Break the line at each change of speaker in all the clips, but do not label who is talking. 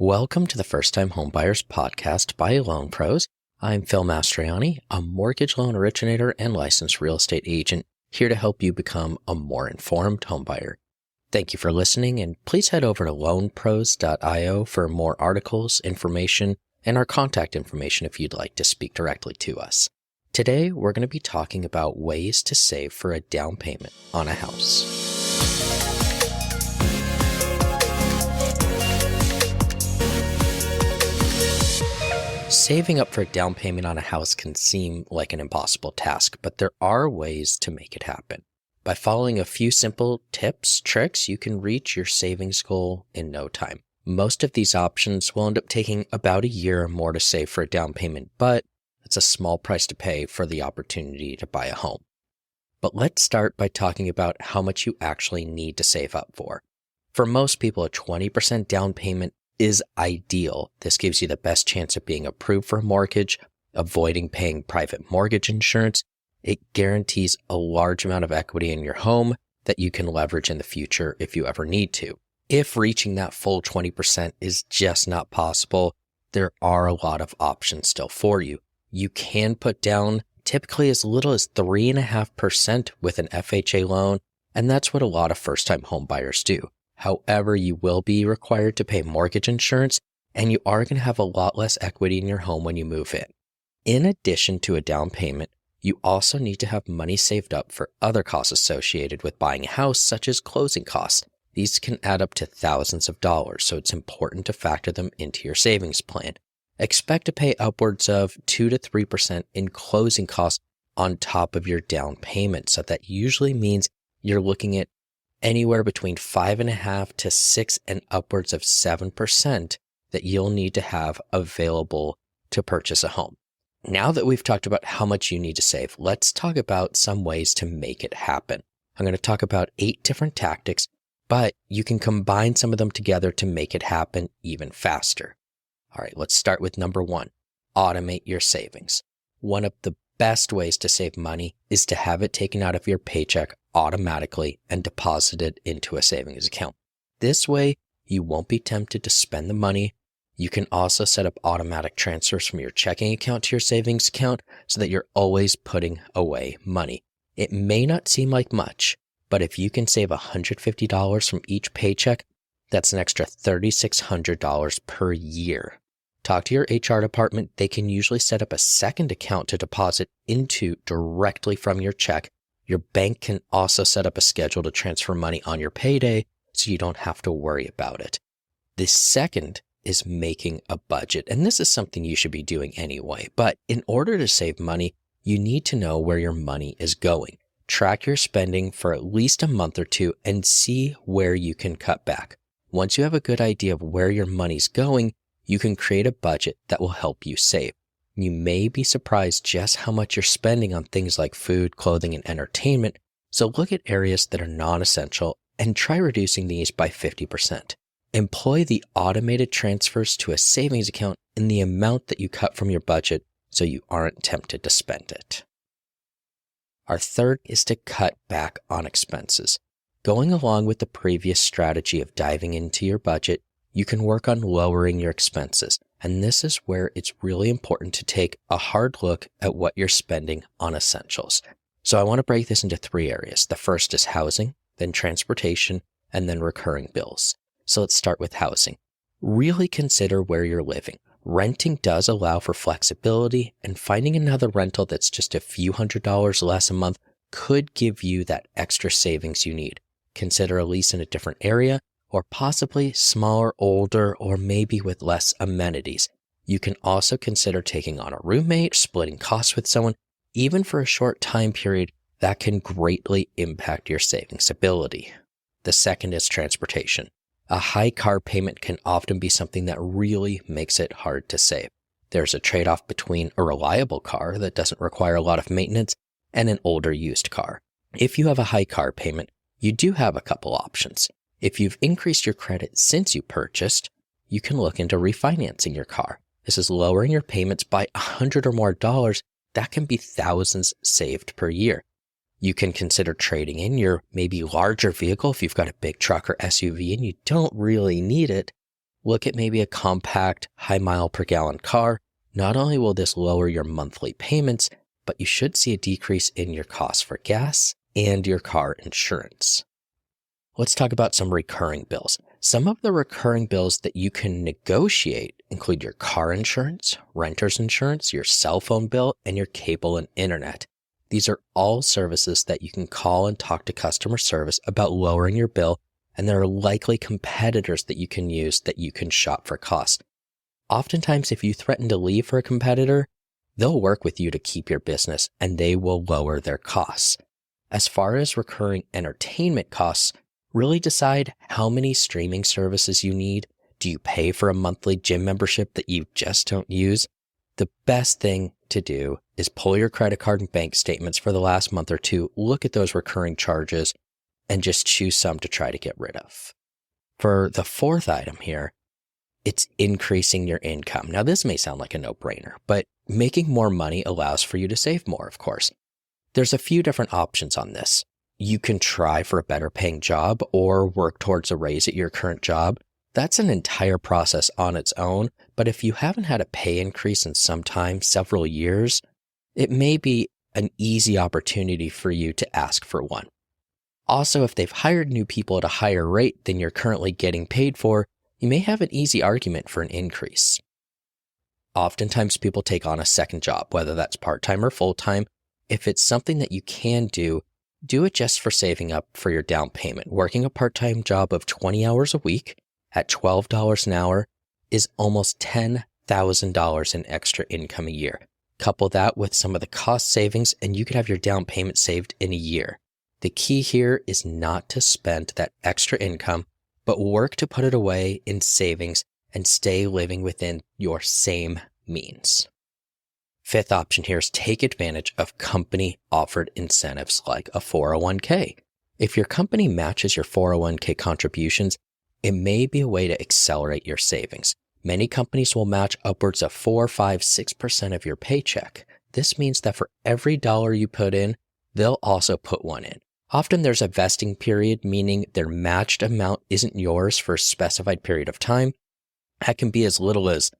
Welcome to the First Time Homebuyers podcast by Loan Pros. I'm Phil Mastriani, a mortgage loan originator and licensed real estate agent, here to help you become a more informed homebuyer. Thank you for listening, and please head over to loanpros.io for more articles, information, and our contact information if you'd like to speak directly to us. Today, we're going to be talking about ways to save for a down payment on a house. Saving up for a down payment on a house can seem like an impossible task, but there are ways to make it happen. By following a few simple tricks, you can reach your savings goal in no time. Most of these options will end up taking about a year or more to save for a down payment, but it's a small price to pay for the opportunity to buy a home. But let's start by talking about how much you actually need to save up for. For most people, a 20% down payment is ideal. This gives you the best chance of being approved for a mortgage, avoiding paying private mortgage insurance. It guarantees a large amount of equity in your home that you can leverage in the future if you ever need to. If reaching that full 20% is just not possible, there are a lot of options still for you. You can put down typically as little as 3.5% with an FHA loan, and that's what a lot of first-time home buyers do. However, you will be required to pay mortgage insurance, and you are going to have a lot less equity in your home when you move in. In addition to a down payment, you also need to have money saved up for other costs associated with buying a house, such as closing costs. These can add up to thousands of dollars, so it's important to factor them into your savings plan. Expect to pay upwards of 2 to 3% in closing costs on top of your down payment, so that usually means you're looking at anywhere between 5.5% to 6% and upwards of 7% that you'll need to have available to purchase a home. Now that we've talked about how much you need to save, let's talk about some ways to make it happen. I'm going to talk about 8 different tactics, but you can combine some of them together to make it happen even faster. All right, let's start with number 1, automate your savings. One of the best ways to save money is to have it taken out of your paycheck automatically and deposited into a savings account. This way, you won't be tempted to spend the money. You can also set up automatic transfers from your checking account to your savings account so that you're always putting away money. It may not seem like much, but if you can save $150 from each paycheck, that's an extra $3,600 per year. Talk to your HR department. They can usually set up a second account to deposit into directly from your check. Your bank can also set up a schedule to transfer money on your payday so you don't have to worry about it. The second is making a budget, and this is something you should be doing anyway. But in order to save money, you need to know where your money is going. Track your spending for at least a month or two and see where you can cut back. Once you have a good idea of where your money's going, you can create a budget that will help you save. You may be surprised just how much you're spending on things like food, clothing, and entertainment, so look at areas that are non-essential and try reducing these by 50%. Employ the automated transfers to a savings account in the amount that you cut from your budget so you aren't tempted to spend it. Our third is to cut back on expenses. Going along with the previous strategy of diving into your budget, you can work on lowering your expenses. And this is where it's really important to take a hard look at what you're spending on essentials. So I want to break this into 3 areas. The first is housing, then transportation, and then recurring bills. So let's start with housing. Really consider where you're living. Renting does allow for flexibility, and finding another rental that's just a few $100s less a month could give you that extra savings you need. Consider a lease in a different area, or possibly smaller, older, or maybe with less amenities. You can also consider taking on a roommate, splitting costs with someone, even for a short time period. That can greatly impact your savings ability. The second is transportation. A high car payment can often be something that really makes it hard to save. There's a trade-off between a reliable car that doesn't require a lot of maintenance and an older used car. If you have a high car payment, you do have a couple options. If you've increased your credit since you purchased, you can look into refinancing your car. This is lowering your payments by $100 or more. That can be thousands saved per year. You can consider trading in your maybe larger vehicle if you've got a big truck or SUV and you don't really need it. look at maybe a compact, high mile per gallon car. Not only will this lower your monthly payments, but you should see a decrease in your costs for gas and your car insurance. Let's talk about some recurring bills. Some of the recurring bills that you can negotiate include your car insurance, renter's insurance, your cell phone bill, and your cable and internet. These are all services that you can call and talk to customer service about lowering your bill, and there are likely competitors that you can use that you can shop for costs. Oftentimes, if you threaten to leave for a competitor, they'll work with you to keep your business and they will lower their costs. As far as recurring entertainment costs, really decide how many streaming services you need. Do you pay for a monthly gym membership that you just don't use? The best thing to do is pull your credit card and bank statements for the last month or two, look at those recurring charges, and just choose some to try to get rid of. For the fourth item here, it's increasing your income. Now, this may sound like a no-brainer, but making more money allows for you to save more, of course. There's a few different options on this. You can try for a better paying job or work towards a raise at your current job. That's an entire process on its own, but if you haven't had a pay increase in some time, several years, it may be an easy opportunity for you to ask for one. Also, if they've hired new people at a higher rate than you're currently getting paid for, you may have an easy argument for an increase. Oftentimes, people take on a second job, whether that's part-time or full-time. If it's something that you can do it just for saving up for your down payment. Working a part-time job of 20 hours a week at $12 an hour is almost $10,000 in extra income a year. Couple that with some of the cost savings and you could have your down payment saved in a year. The key here is not to spend that extra income, but work to put it away in savings and stay living within your same means. Fifth option here is take advantage of company-offered incentives like a 401k. If your company matches your 401k contributions, it may be a way to accelerate your savings. Many companies will match upwards of 4, 5, 6% of your paycheck. This means that for every dollar you put in, they'll also put one in. Often there's a vesting period, meaning their matched amount isn't yours for a specified period of time. That can be as little as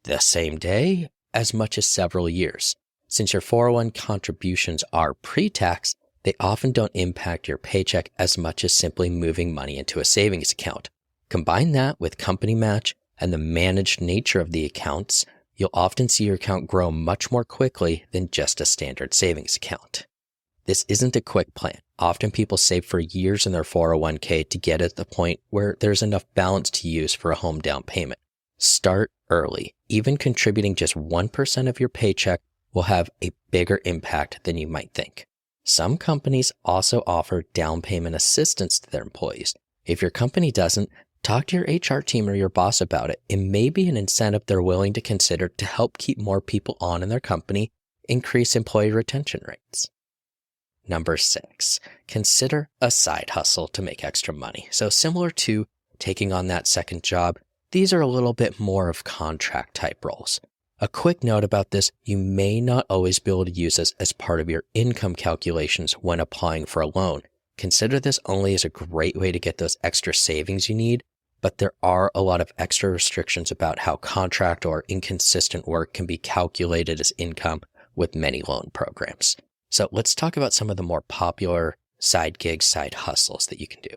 the same day, as much as several years. Since your 401 contributions are pre-tax, they often don't impact your paycheck as much as simply moving money into a savings account. Combine that with company match and the managed nature of the accounts, you'll often see your account grow much more quickly than just a standard savings account. This isn't a quick plan. Often people save for years in their 401k to get at the point where there's enough balance to use for a home down payment. Start early. Even contributing just 1% of your paycheck will have a bigger impact than you might think. Some companies also offer down payment assistance to their employees. If your company doesn't, talk to your HR team or your boss about it. It may be an incentive they're willing to consider to help keep more people on in their company, increase employee retention rates. Number 6, consider a side hustle to make extra money. So similar to taking on that second job, these are a little bit more of contract type roles. A quick note about this, you may not always be able to use this as part of your income calculations when applying for a loan. Consider this only as a great way to get those extra savings you need, but there are a lot of extra restrictions about how contract or inconsistent work can be calculated as income with many loan programs. So let's talk about some of the more popular side gigs, side hustles that you can do.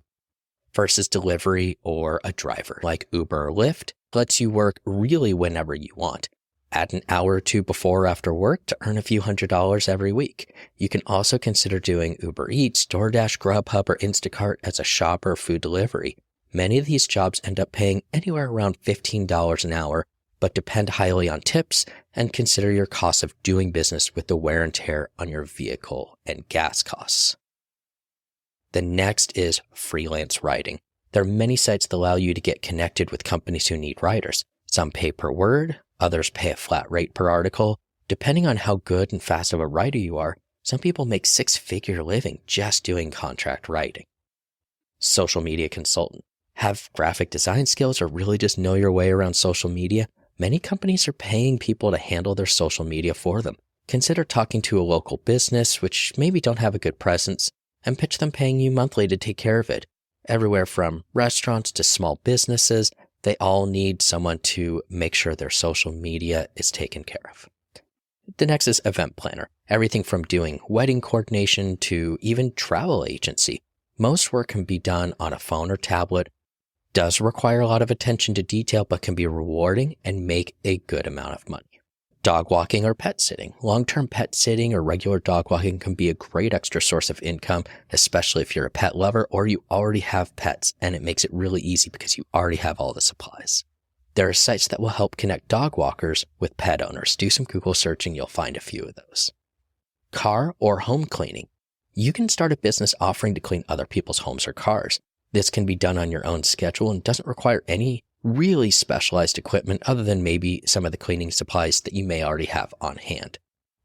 First is delivery or a driver like Uber or Lyft. Lets you work really whenever you want. Add an hour or two before or after work to earn a few $100s every week. You can also consider doing Uber Eats, DoorDash, Grubhub, or Instacart as a shopper or food delivery. Many of these jobs end up paying anywhere around $15 an hour, but depend highly on tips and consider your costs of doing business with the wear and tear on your vehicle and gas costs. The next is freelance writing. There are many sites that allow you to get connected with companies who need writers. Some pay per word, others pay a flat rate per article. Depending on how good and fast of a writer you are, some people make six-figure living just doing contract writing. Social media consultant. Have graphic design skills or really just know your way around social media? Many companies are paying people to handle their social media for them. Consider talking to a local business, which maybe don't have a good presence, and pitch them paying you monthly to take care of it. Everywhere from restaurants to small businesses, they all need someone to make sure their social media is taken care of. The next is event planner. Everything from doing wedding coordination to even travel agency. Most work can be done on a phone or tablet, does require a lot of attention to detail, but can be rewarding and make a good amount of money. Dog walking or pet sitting. Long-term pet sitting or regular dog walking can be a great extra source of income, especially if you're a pet lover or you already have pets, and it makes it really easy because you already have all the supplies. There are sites that will help connect dog walkers with pet owners. Do some Google searching, you'll find a few of those. Car or home cleaning. You can start a business offering to clean other people's homes or cars. This can be done on your own schedule and doesn't require any really specialized equipment other than maybe some of the cleaning supplies that you may already have on hand.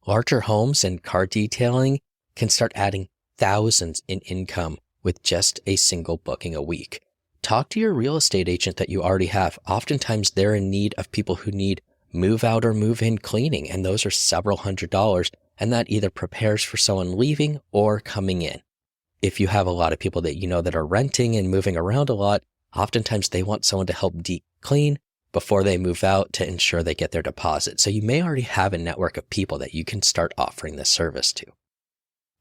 Larger homes and car detailing can start adding thousands in income with just a single booking a week. Talk to your real estate agent that you already have. Oftentimes they're in need of people who need move out or move in cleaning, and those are several $100s, and that either prepares for someone leaving or coming in. If you have a lot of people that you know that are renting and moving around a lot, oftentimes they want someone to help deep clean before they move out to ensure they get their deposit. So you may already have a network of people that you can start offering this service to.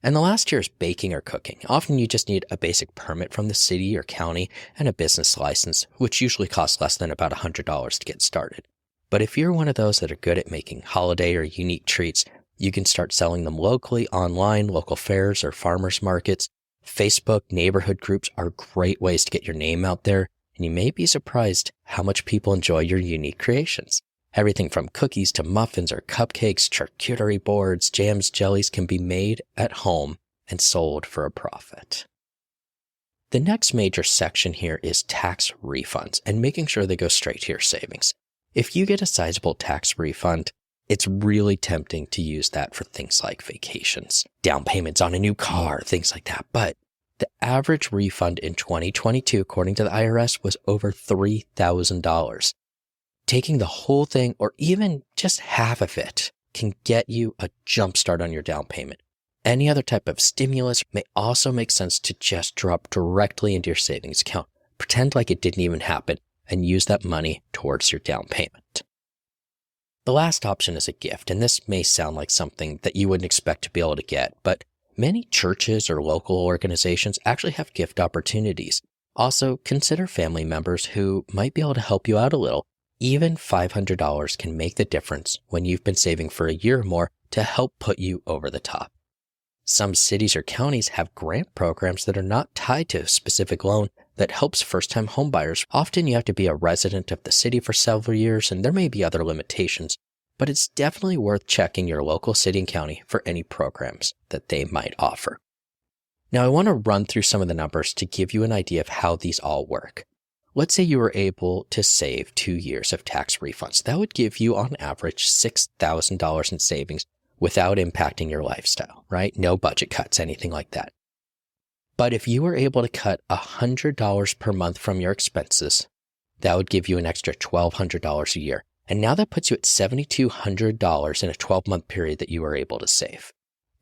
And the last tier is baking or cooking. Often you just need a basic permit from the city or county and a business license, which usually costs less than about $100 to get started. But if you're one of those that are good at making holiday or unique treats, you can start selling them locally, online, local fairs or farmers markets. Facebook neighborhood groups are great ways to get your name out there, and you may be surprised how much people enjoy your unique creations. Everything from cookies to muffins or cupcakes, charcuterie boards, jams, jellies can be made at home and sold for a profit. The next major section here is tax refunds and making sure they go straight to your savings. If you get a sizable tax refund, it's really tempting to use that for things like vacations, down payments on a new car, things like that. But the average refund in 2022, according to the IRS, was over $3,000. Taking the whole thing or even just half of it can get you a jump start on your down payment. Any other type of stimulus may also make sense to just drop directly into your savings account. Pretend like it didn't even happen and use that money towards your down payment. The last option is a gift, and this may sound like something that you wouldn't expect to be able to get, but many churches or local organizations actually have gift opportunities. Also, consider family members who might be able to help you out a little. Even $500 can make the difference when you've been saving for a year or more to help put you over the top. Some cities or counties have grant programs that are not tied to a specific loan that helps first-time homebuyers. Often you have to be a resident of the city for several years, and there may be other limitations, but it's definitely worth checking your local city and county for any programs that they might offer. Now, I want to run through some of the numbers to give you an idea of how these all work. Let's say you were able to save 2 years of tax refunds. That would give you, on average, $6,000 in savings without impacting your lifestyle, right? No budget cuts, anything like that. But if you were able to cut $100 per month from your expenses, that would give you an extra $1,200 a year. And now that puts you at $7,200 in a 12-month period that you were able to save.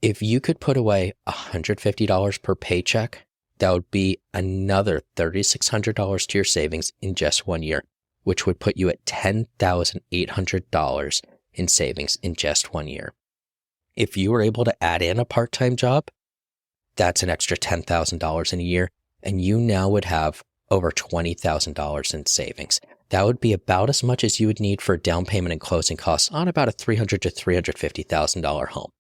If you could put away $150 per paycheck, that would be another $3,600 to your savings in just 1 year, which would put you at $10,800 in savings in just 1 year. If you were able to add in a part-time job, that's an extra $10,000 in a year, and you now would have over $20,000 in savings. That would be about as much as you would need for down payment and closing costs on about a $300,000 to $350,000 home.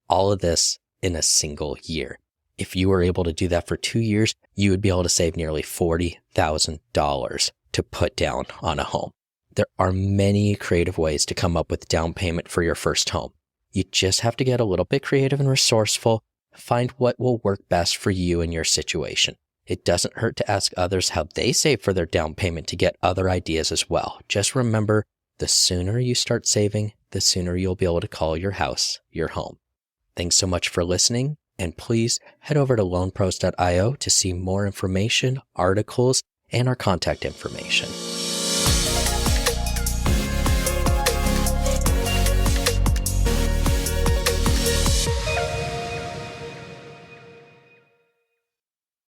All of this in a single year. If you were able to do that for 2 years, you would be able to save nearly $40,000 to put down on a home. There are many creative ways to come up with down payment for your first home. You just have to get a little bit creative and resourceful, find what will work best for you and your situation. It doesn't hurt to ask others how they save for their down payment to get other ideas as well. Just remember, the sooner you start saving, the sooner you'll be able to call your house your home. Thanks so much for listening, and please head over to loanpros.io to see more information, articles, and our contact information.